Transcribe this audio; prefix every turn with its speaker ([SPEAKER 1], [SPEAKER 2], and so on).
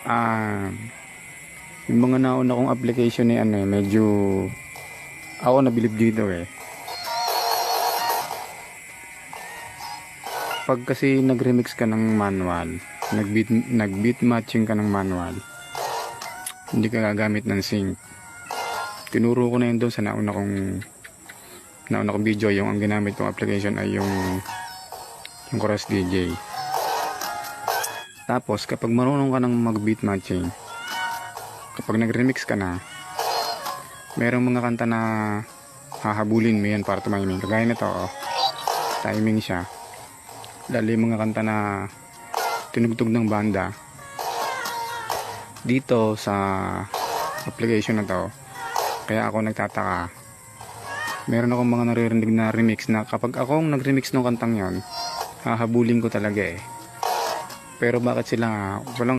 [SPEAKER 1] Ah, yung mga nauna kong application ni medyo ako nabilib dito eh. Pag kasi nag-remix ka ng manual, nag-beat matching ka ng manual, hindi ka gagamit ng sync. Tinuro ko na yun doon sa nauna kong video. Yung ang ginamit kong application ay yung Chorus DJ. Tapos kapag marunong ka ng mag-beat matching, kapag nag-remix ka na, merong mga kanta na hahabulin mo yan para tumiming. Kagaya na to, timing siya. Lalo yung mga kanta na tinugtog ng banda dito sa application na to. Kaya ako nagtataka, meron akong mga naririnig na remix na kapag akong nag-remix ng kantang yon, hahabulin ko talaga eh. Pero bakit sila walang